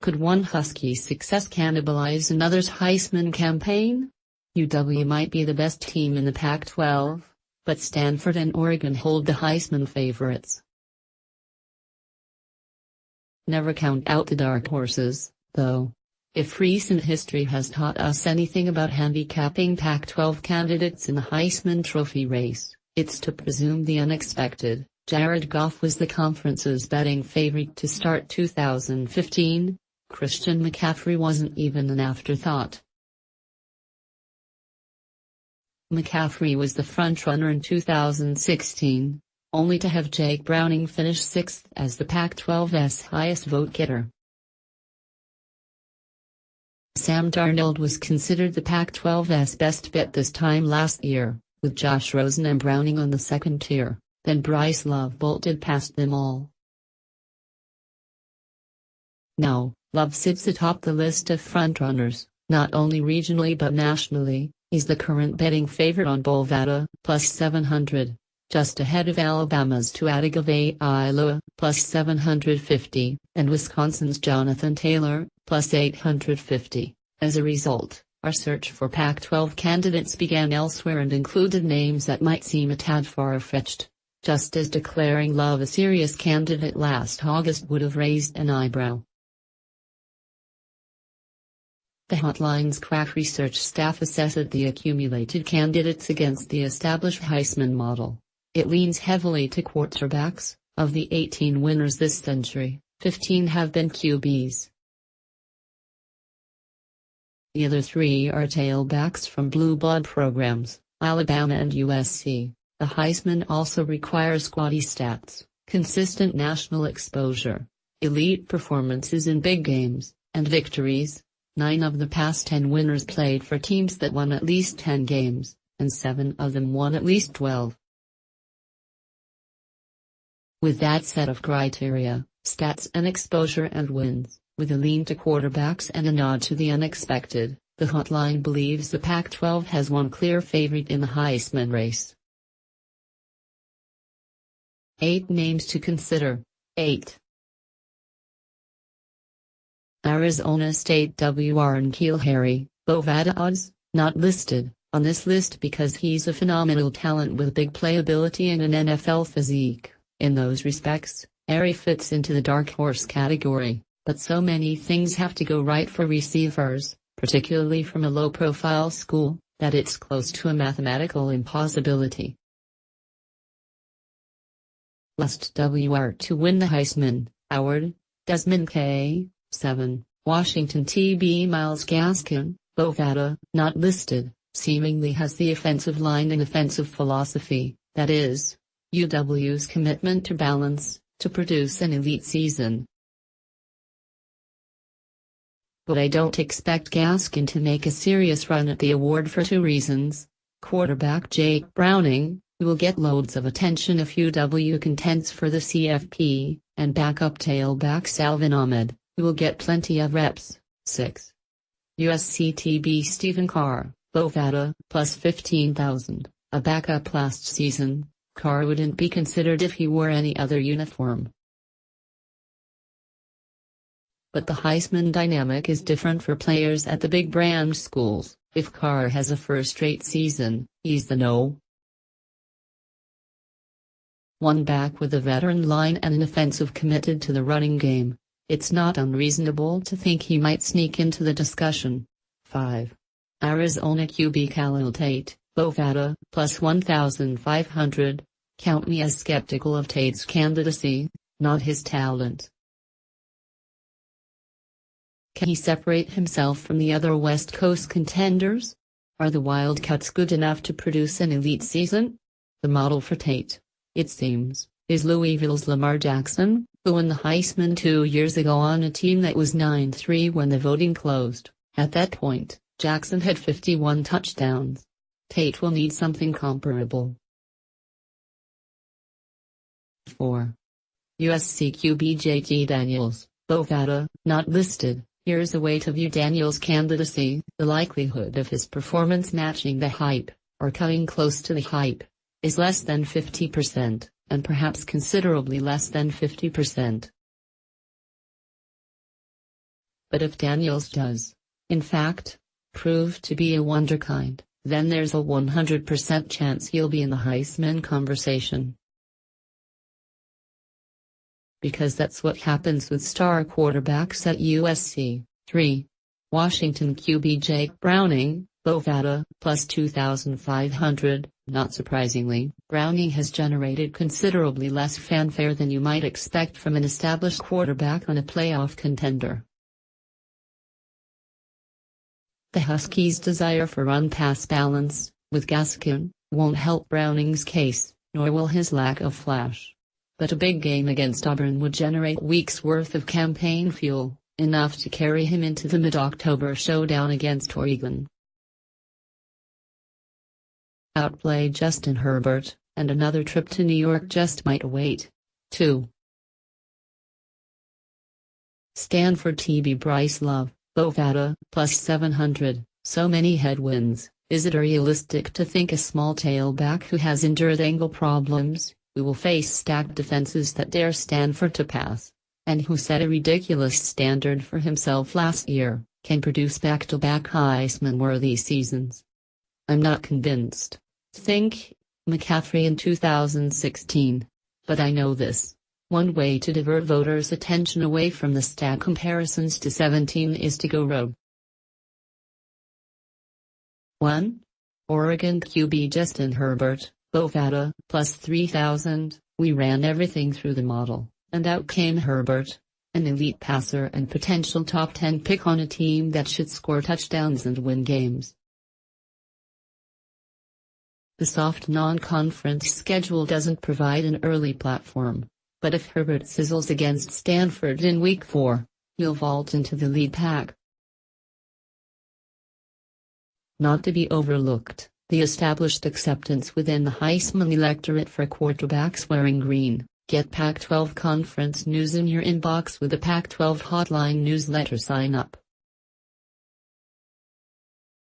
Could one Husky's success cannibalize another's Heisman campaign? UW might be the best team in the Pac-12, but Stanford and Oregon hold the Heisman favorites. Never count out the dark horses, though. If recent history has taught us anything about handicapping Pac-12 candidates in the Heisman Trophy race, it's to presume the unexpected. Jared Goff was the conference's betting favorite to start 2015. Christian McCaffrey wasn't even an afterthought. McCaffrey was the frontrunner in 2016, only to have Jake Browning finish 6th as the Pac-12's highest vote-getter. Sam Darnold was considered the Pac-12's best bet this time last year, with Josh Rosen and Browning on the second tier, then Bryce Love bolted past them all. Now, Love sits atop the list of frontrunners, not only regionally but nationally. He's the current betting favorite on Bovada, plus 700, just ahead of Alabama's Tua Tagovailoa, plus 750, and Wisconsin's Jonathan Taylor, plus 850. As a result, our search for Pac-12 candidates began elsewhere and included names that might seem a tad far-fetched, just as declaring Love a serious candidate last August would have raised an eyebrow. The Hotline's crack research staff assessed the accumulated candidates against the established Heisman model. It leans heavily to quarterbacks. Of the 18 winners this century, 15 have been QBs. The other 3 are tailbacks from blue blood programs, Alabama and USC. The Heisman also requires squatty stats, consistent national exposure, elite performances in big games, and victories. 9 of the past 10 winners played for teams that won at least 10 games, and 7 of them won at least 12. With that set of criteria, stats and exposure and wins, with a lean to quarterbacks and a nod to the unexpected, the Hotline believes the Pac-12 has one clear favorite in the Heisman race. 8 names to consider. 8. Arizona State Warren Keelharry, Bovada odds, not listed on this list because he's a phenomenal talent with big playability and an NFL physique. In those respects, Harry fits into the dark horse category, but so many things have to go right for receivers, particularly from a low-profile school, that it's close to a mathematical impossibility. Last WR to win the Heisman, Howard, Desmond K. 7. Washington TB Myles Gaskin, Bovada, not listed, seemingly has the offensive line and offensive philosophy, that is, UW's commitment to balance, to produce an elite season. But I don't expect Gaskin to make a serious run at the award for 2 reasons. Quarterback Jake Browning, who will get loads of attention if UW contends for the CFP, and backup tailback Salvin Ahmed, who will get plenty of reps. 6. USC TB Stephen Carr, Bovada, plus 15,000, a backup last season. Carr wouldn't be considered if he wore any other uniform. But the Heisman dynamic is different for players at the big brand schools. If Carr has a first-rate season, he's the no. 1 back with a veteran line and an offensive committed to the running game. It's not unreasonable to think he might sneak into the discussion. 5. Arizona QB Khalil Tate, Bovada, plus 1,500. Count me as skeptical of Tate's candidacy, not his talent. Can he separate himself from the other West Coast contenders? Are the Wildcats good enough to produce an elite season? The model for Tate, it seems, is Louisville's Lamar Jackson, who won the Heisman 2 years ago on a team that was 9-3 when the voting closed. At that point, Jackson had 51 touchdowns. Tate will need something comparable. 4. USC QB JT Daniels, Bovada, not listed. Here's a way to view Daniels' candidacy: the likelihood of his performance matching the hype, or coming close to the hype, is less than 50%, and perhaps considerably less than 50%. But if Daniels does, in fact, prove to be a wonderkind, then there's a 100% chance he'll be in the Heisman conversation. Because that's what happens with star quarterbacks at USC. 3. Washington QB Jake Browning, Bovada, plus 2,500. Not surprisingly, Browning has generated considerably less fanfare than you might expect from an established quarterback on a playoff contender. The Huskies' desire for run-pass balance, with Gaskin, won't help Browning's case, nor will his lack of flash. But a big game against Auburn would generate weeks' worth of campaign fuel, enough to carry him into the mid-October showdown against Oregon. Outplay Justin Herbert, and another trip to New York just might await. 2. Stanford TB Bryce Love, Bovada, plus 700. So many headwinds. Is it realistic to think a small tailback who has endured ankle problems, who will face stacked defenses that dare Stanford to pass, and who set a ridiculous standard for himself last year, can produce back-to-back Heisman-worthy seasons? I'm not convinced. Think McCaffrey in 2016. But I know this. One way to divert voters' attention away from the stat comparisons to 17 is to go rogue. 1. Oregon QB Justin Herbert, Bovada, plus 3,000. We ran everything through the model, and out came Herbert, an elite passer and potential top 10 pick on a team that should score touchdowns and win games. The soft non-conference schedule doesn't provide an early platform, but if Herbert sizzles against Stanford in Week 4, he'll vault into the lead pack. Not to be overlooked, the established acceptance within the Heisman electorate for quarterbacks wearing green. Get Pac-12 conference news in your inbox with the Pac-12 Hotline newsletter sign up.